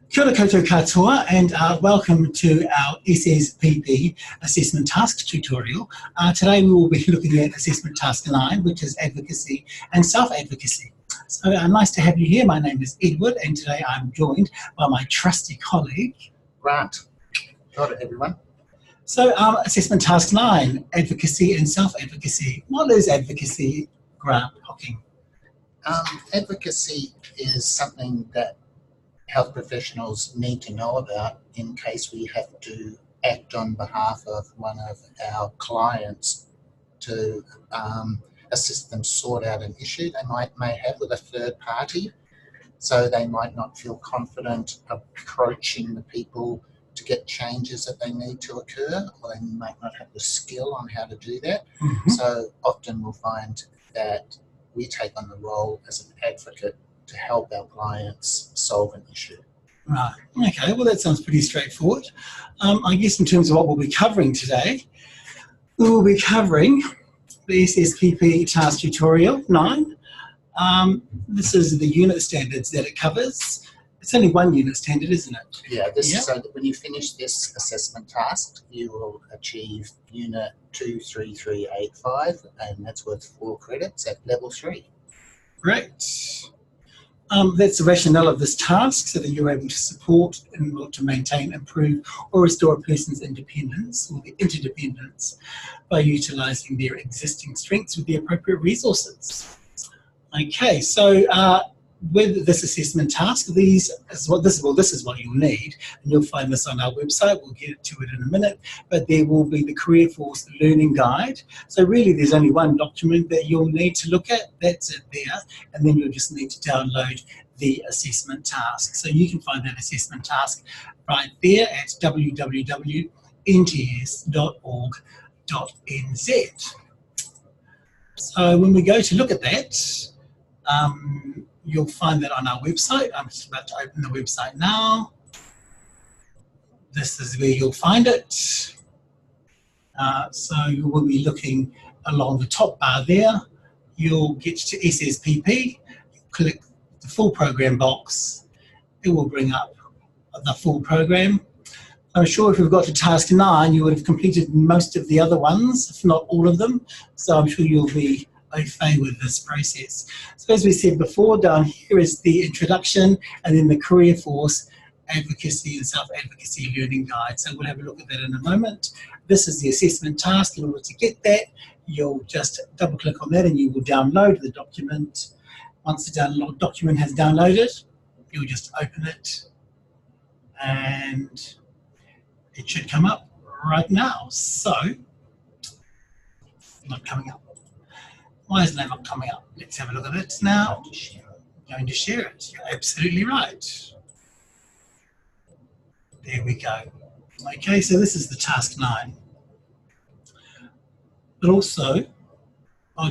Kia ora koutou katoa, and welcome to our SSPP Assessment Task tutorial. Today we will be looking at Assessment Task 9, which is Advocacy and Self-Advocacy. So nice to have you here. My name is Edward, and today I'm joined by my trusty colleague, Grant. Got it, everyone. So Assessment Task 9, Advocacy and Self-Advocacy. What is advocacy, Grant Hocking? Advocacy is something that health professionals need to know about in case we have to act on behalf of one of our clients to assist them sort out an issue they may have with a third party. So they might not feel confident approaching the people to get changes that they need to occur, or they might not have the skill on how to do that. Mm-hmm. So often we'll find that we take on the role as an advocate to help our clients solve an issue. Right, okay, well that sounds pretty straightforward. I guess in terms of what we'll be covering today, we will be covering the SSPP Task Tutorial 9. This is the unit standards that it covers. It's only one unit standard, isn't it? Yeah, so that when you finish this assessment task, you will achieve Unit 23385, and that's worth 4 credits at level 3. Great. That's the rationale of this task, so that you're able to support and to maintain, improve, or restore a person's independence or their interdependence by utilising their existing strengths with the appropriate resources. Okay, so with this assessment task, this is what you'll need, and you'll find this on our website. We'll get to it in a minute, but there will be the Career Force Learning Guide. So really there's only one document that you'll need to look at, that's it there, and then you'll just need to download the assessment task. So you can find that assessment task right there at www.nts.org.nz. So when we go to look at that, you'll find that on our website. I'm just about to open the website now. This is where you'll find it. So you will be looking along the top bar there. You'll get to SSPP, click the full program box. It will bring up the full program. I'm sure if we've got to task 9, you would have completed most of the other ones, if not all of them. So I'm sure you'll be au fait with this process. So as we said before, down here is the introduction, and then the Career Force Advocacy and Self-Advocacy Learning Guide. So we'll have a look at that in a moment. This is the assessment task. In order to get that, you'll just double click on that and you will download the document. Once the document has downloaded, you'll just open it and it should come up right now. So, not coming up. Why is that not coming up? Let's have a look at it now. Going to share it. You're absolutely right. There we go. Okay, so this is the task 9. But also, do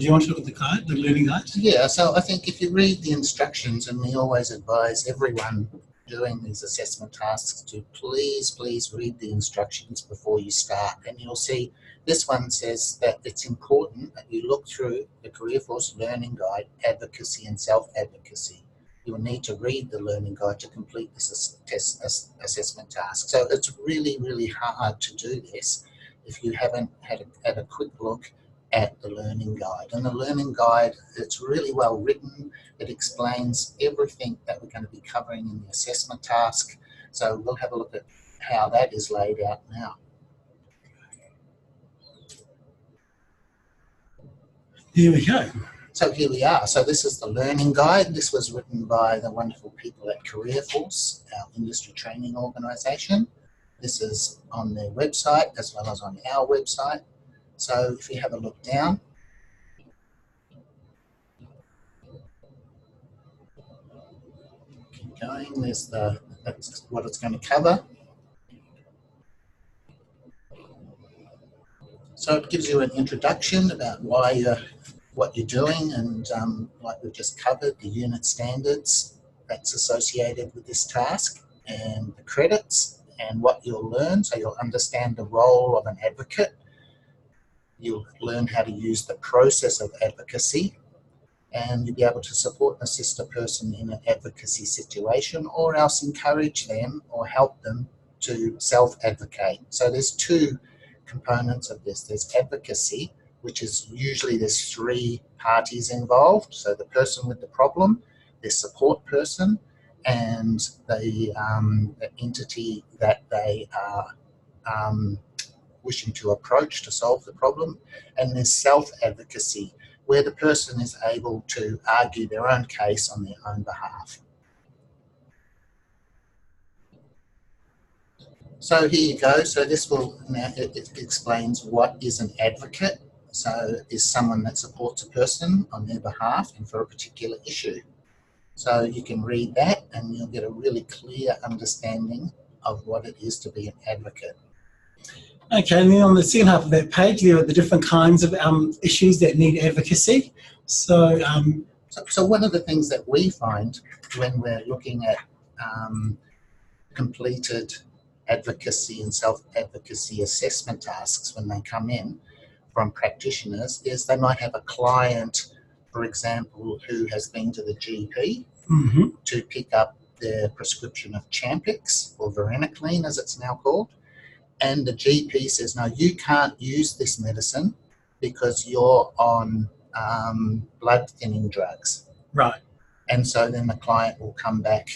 you want to look at the guide, the learning guide? Yeah, so I think if you read the instructions, and we always advise everyone doing these assessment tasks to please read the instructions before you start, and you'll see this one says that it's important that you look through the Career Force Learning Guide, Advocacy and Self-Advocacy. You will need to read the learning guide to complete this assessment task. So it's really hard to do this if you haven't had a quick look at the learning guide. And the learning guide, it's really well written. It explains everything that we're going to be covering in the assessment task. So we'll have a look at how that is laid out now. Here we go. So here we are. So this is the learning guide. This was written by the wonderful people at Career Force, our industry training organisation. This is on their website as well as on our website. So if you have a look down, keep going, that's what it's going to cover. So it gives you an introduction about what you're doing, and like we've just covered, the unit standards that's associated with this task, and the credits, and what you'll learn. So you'll understand the role of an advocate. You'll learn how to use the process of advocacy. and you'll be able to support and assist a person in an advocacy situation, or else encourage them or help them to self-advocate. So there's two components of this. There's advocacy, which is usually there's three parties involved. So the person with the problem, their support person, and the entity that they are wishing to approach to solve the problem. And there's self-advocacy, where the person is able to argue their own case on their own behalf. So here you go. So this will now it explains what is an advocate. So is someone that supports a person on their behalf and for a particular issue. So you can read that and you'll get a really clear understanding of what it is to be an advocate. Okay, and then on the second half of that page, there are the different kinds of issues that need advocacy. So, so one of the things that we find when we're looking at completed advocacy and self-advocacy assessment tasks when they come in from practitioners is they might have a client, for example, who has been to the GP to pick up their prescription of Champix, or varenicline as it's now called, and the GP says, no, you can't use this medicine because you're on blood thinning drugs. Right. And so then the client will come back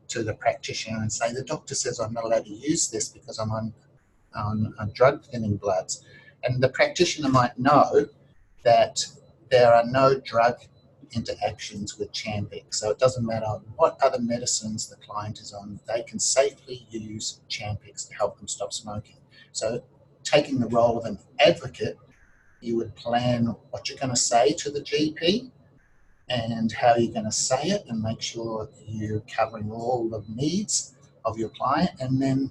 to the practitioner and say, the doctor says I'm not allowed to use this because I'm on drug thinning bloods. And the practitioner might know that there are no drug interactions with Champix. So it doesn't matter what other medicines the client is on, they can safely use Champix to help them stop smoking. So taking the role of an advocate, you would plan what you're going to say to the GP and how you're going to say it, and make sure you're covering all the needs of your client. And then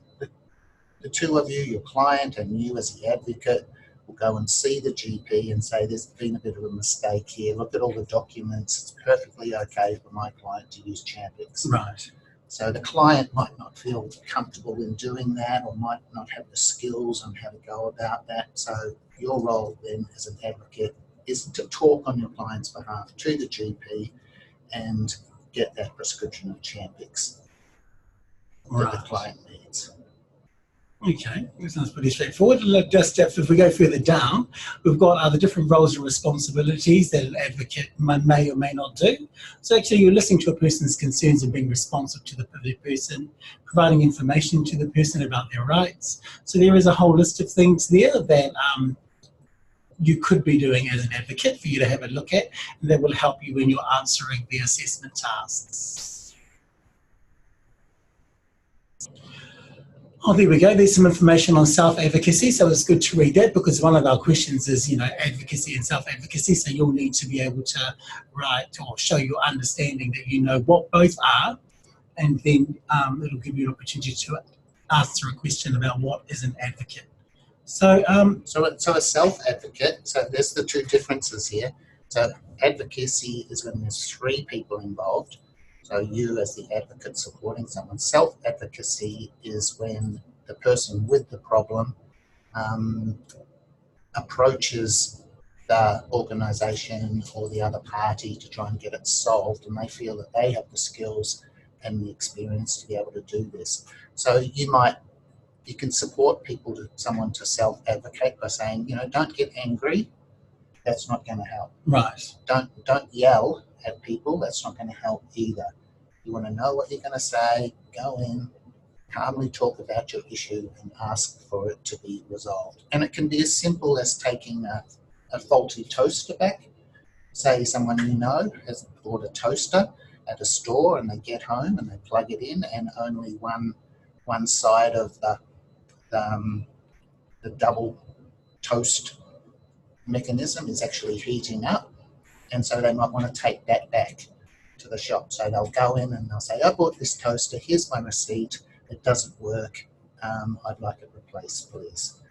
the two of you, your client and you as the advocate, will go and see the GP and say, there's been a bit of a mistake here. Look at all the documents. It's perfectly okay for my client to use Champix. Right. So the client might not feel comfortable in doing that, or might not have the skills on how to go about that. So your role then as an advocate is to talk on your client's behalf to the GP and get that prescription of Champix that the client needs. Okay, that sounds pretty straightforward. Look, just if we go further down, we've got other different roles and responsibilities that an advocate may or may not do. So actually you're listening to a person's concerns and being responsive to the person, providing information to the person about their rights. So there is a whole list of things there that you could be doing as an advocate for you to have a look at, and that will help you when you're answering the assessment tasks. Oh, there we go. There's some information on self-advocacy, so it's good to read that, because one of our questions is, advocacy and self-advocacy, so you'll need to be able to write or show your understanding that you know what both are, and then it'll give you an opportunity to answer a question about what is an advocate. So, so a self-advocate, so there's the two differences here. So advocacy is when there's three people involved. So you as the advocate supporting someone. Self-advocacy is when the person with the problem approaches the organisation or the other party to try and get it solved, and they feel that they have the skills and the experience to be able to do this. So you can support someone to self-advocate by saying, don't get angry. That's not going to help. Right. Don't yell at people. That's not going to help either. You want to know what you're going to say, go in, calmly talk about your issue and ask for it to be resolved. And it can be as simple as taking a faulty toaster back. Say someone you know has bought a toaster at a store, and they get home and they plug it in, and only one side of the double toast mechanism is actually heating up, and so they might want to take that back to the shop. So they'll go in and they'll say, I bought this toaster, here's my receipt, it doesn't work, I'd like it replaced, please.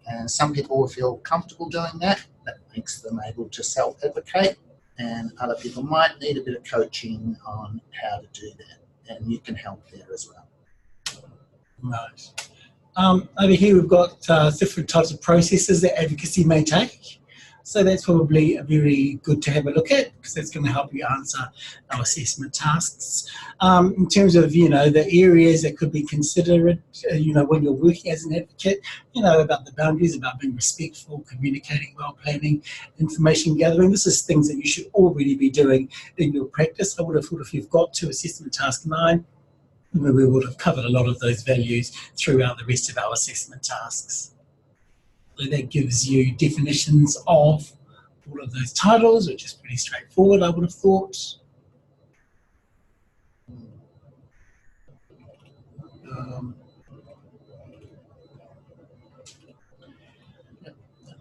And some people will feel comfortable doing that. That makes them able to self-advocate, and other people might need a bit of coaching on how to do that, and you can help there as well. Right. Over here we've got different types of processes that advocacy may take. So that's probably very good to have a look at, because that's going to help you answer our assessment tasks. In terms of, the areas that could be considered, when you're working as an advocate, about the boundaries, about being respectful, communicating well, planning, information gathering. This is things that you should already be doing in your practice. I would have thought if you've got to assessment task 9, we would have covered a lot of those values throughout the rest of our assessment tasks. So that gives you definitions of all of those titles, which is pretty straightforward, I would have thought.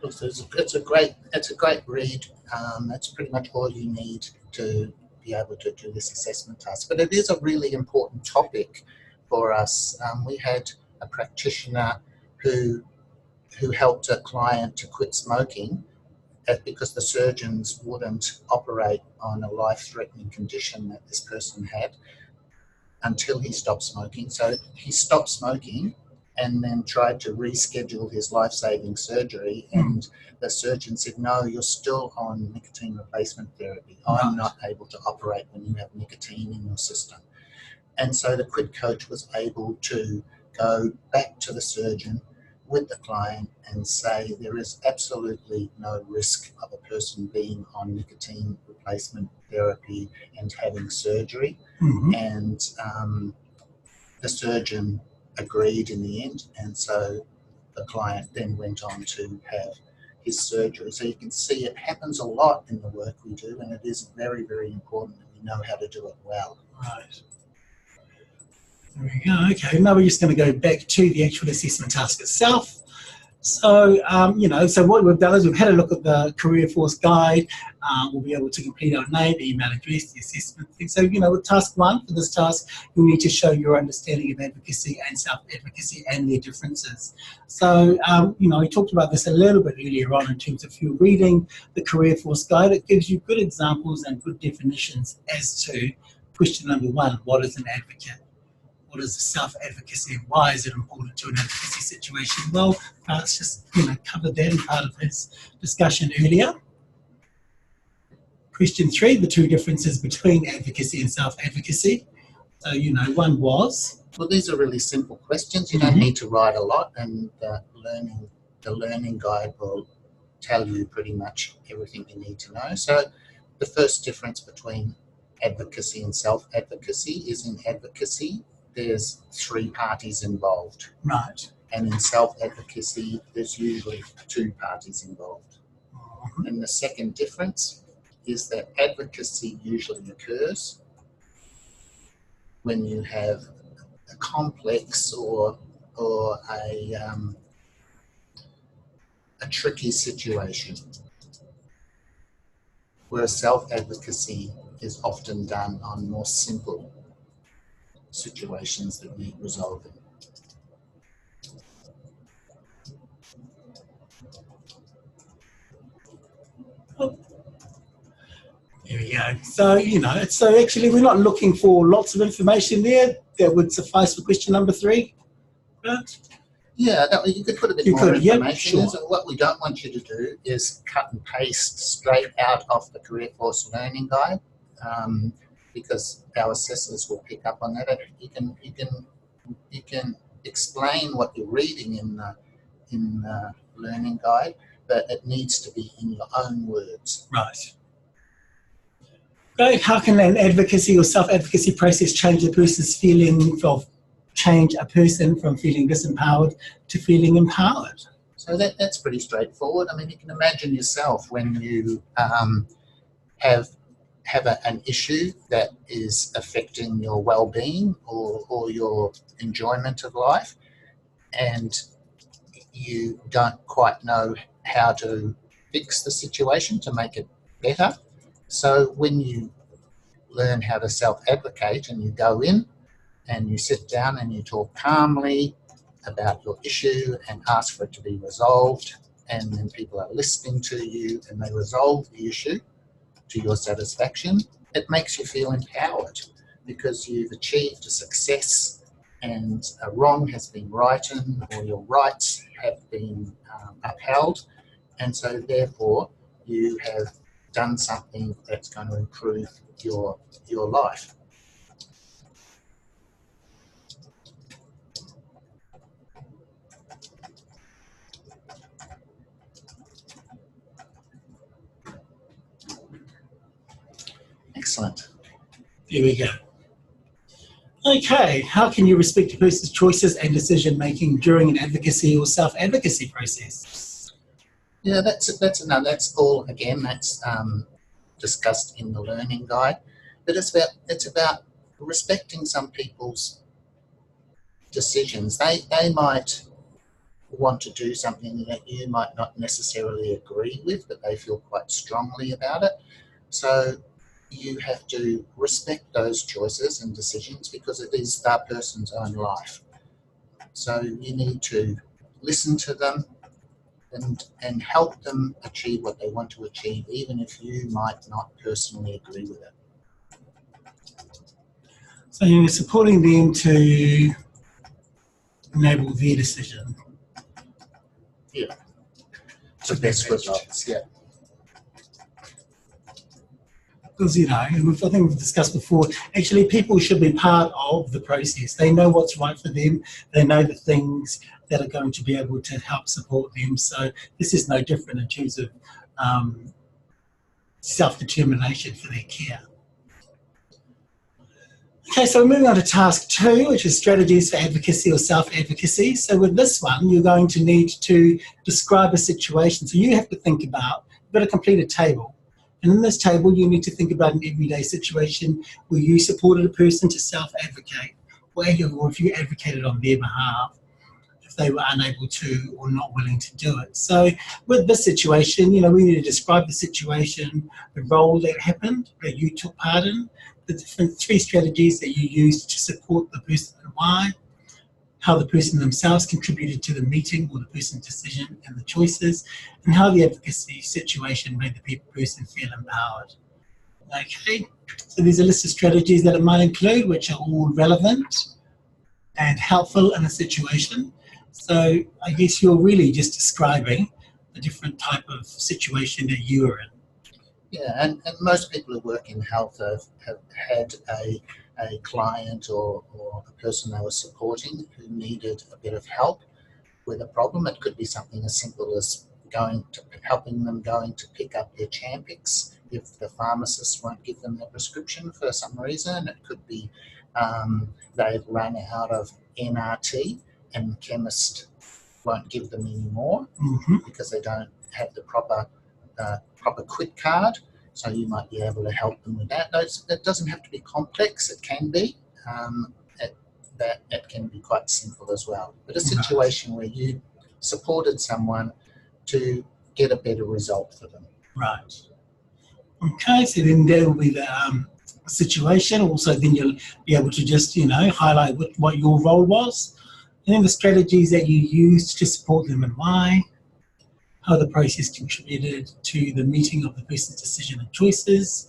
It's a great read. That's pretty much all you need to be able to do this assessment task. But it is a really important topic for us. We had a practitioner who helped a client to quit smoking because the surgeons wouldn't operate on a life-threatening condition that this person had until he stopped smoking. So he stopped smoking and then tried to reschedule his life-saving surgery, and the surgeon said, no, you're still on nicotine replacement therapy. I'm not able to operate when you have nicotine in your system. And so the quit coach was able to go back to the surgeon with the client and say there is absolutely no risk of a person being on nicotine replacement therapy and having surgery. And the surgeon agreed in the end, and so the client then went on to have his surgery. So you can see it happens a lot in the work we do, and it is very, very important that we know how to do it well. Right. There we go. Okay, now we're just going to go back to the actual assessment task itself. So, so what we've done is we've had a look at the career force guide. We'll be able to complete our name, email address, the assessment thing. So, with task 1, for this task, you need to show your understanding of advocacy and self-advocacy and their differences. So, we talked about this a little bit earlier on in terms of if you're reading the career force guide, it gives you good examples and good definitions as to question number 1, what is an advocate? What is self-advocacy and why is it important to an advocacy situation? Well, it's just covered that in part of his discussion earlier. Question 3, the 2 differences between advocacy and self-advocacy. So, one was... Well, these are really simple questions. You don't need to write a lot, and the learning guide will tell you pretty much everything you need to know. So the first difference between advocacy and self-advocacy is in advocacy, there's 3 parties involved. Right. And in self-advocacy, there's usually 2 parties involved. And the second difference is that advocacy usually occurs when you have a complex or a tricky situation, whereas self-advocacy is often done on more simple situations that need resolving. There we go. So, so actually we're not looking for lots of information there that would suffice for question number 3. Right? Yeah, you could put a bit more information. Yep, sure. What we don't want you to do is cut and paste straight out of the Career Force Learning Guide, because our assessors will pick up on that. You can explain what you're reading in the learning guide, but it needs to be in your own words. Right. Great. How can an advocacy or self-advocacy process change a person's feeling of change a person from feeling disempowered to feeling empowered? So that's pretty straightforward. I mean, you can imagine yourself when you have an issue that is affecting your well-being or your enjoyment of life, and you don't quite know how to fix the situation to make it better. So when you learn how to self-advocate and you go in and you sit down and you talk calmly about your issue and ask for it to be resolved, and then people are listening to you and they resolve the issue to your satisfaction, it makes you feel empowered because you've achieved a success and a wrong has been righted or your rights have been upheld. And so therefore you have done something that's going to improve your life. Excellent. There we go. Okay, how can you respect a person's choices and decision making during an advocacy or self-advocacy process? Yeah, that's all. Again, that's discussed in the learning guide. But it's about respecting some people's decisions. They might want to do something that you might not necessarily agree with, but they feel quite strongly about it. So you have to respect those choices and decisions because it is that person's own life. So you need to listen to them and help them achieve what they want to achieve, even if you might not personally agree with it. So you're supporting them to enable their decision. Yeah. To best results, yeah. Because, you know, I think we've discussed before, actually people should be part of the process. They know what's right for them. They know the things that are going to be able to help support them. So this is no different in terms of self-determination for their care. Okay, so we're moving on to task 2, which is strategies for advocacy or self-advocacy. So with this one, you're going to need to describe a situation. So you have to think about, you've got to complete a table. And in this table, you need to think about an everyday situation where you supported a person to self-advocate, or if you advocated on their behalf, if they were unable to or not willing to do it. So with this situation, you know, we need to describe the situation, the role that happened, that you took part in, the different 3 strategies that you used to support the person and why, how the person themselves contributed to the meeting or the person's decision and the choices, and how the advocacy situation made the person feel empowered. Okay, so there's a list of strategies that it might include, which are all relevant and helpful in a situation. So I guess you're really just describing the different type of situation that you are in. Yeah, and most people who work in health have had a client or a person they were supporting who needed a bit of help with a problem. It could be something as simple as helping them going to pick up their Champix if the pharmacist won't give them their prescription for some reason. It could be they've run out of NRT and the chemist won't give them any more because they don't have the proper quit card, so you might be able to help them with that. It doesn't have to be complex, it can be. It can be quite simple as well. But a situation where you supported someone to get a better result for them. Right. Okay, so then there will be the situation. Also, then you'll be able to just, you know, highlight what your role was, and then the strategies that you used to support them and why, how the process contributed to the meeting of the person's decision and choices,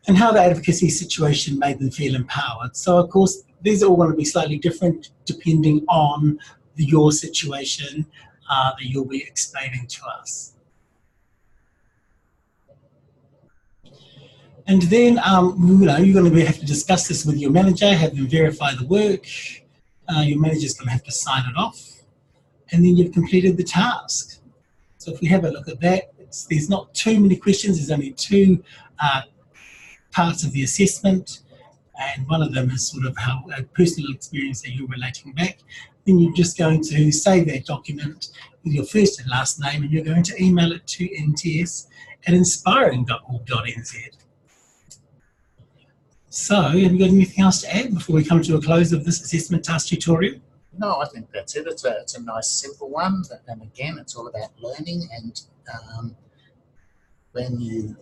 and how the advocacy situation made them feel empowered. So, of course, these are all going to be slightly different depending on your situation that you'll be explaining to us. And then, you know, you're going to have to discuss this with your manager, have them verify the work. Your manager's going to have to sign it off, and then you've completed the task. So if we have a look at that, there's not too many questions. There's only 2 parts of the assessment, and one of them is sort of how a personal experience that you're relating back. Then you're just going to save that document with your first and last name, and you're going to email it to nts@inspiring.org.nz. So, have you got anything else to add before we come to a close of this assessment task tutorial? No, I think that's it. It's a nice, simple one. And again, it's all about learning. And when you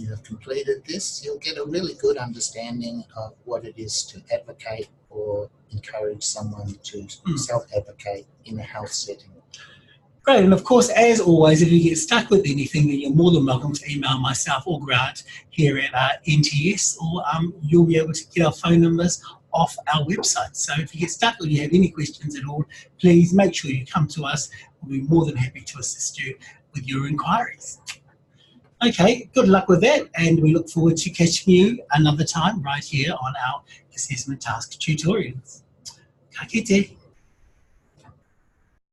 have completed this, you'll get a really good understanding of what it is to advocate or encourage someone to self-advocate in a health setting. Great, and of course, as always, if you get stuck with anything, then you're more than welcome to email myself or Grant here at NTS, or you'll be able to get our phone numbers off our website. So if you get stuck or you have any questions at all, please make sure you come to us. We'll be more than happy to assist you with your inquiries. Okay, good luck with that, and we look forward to catching you another time right here on our assessment task tutorials. Ka kite.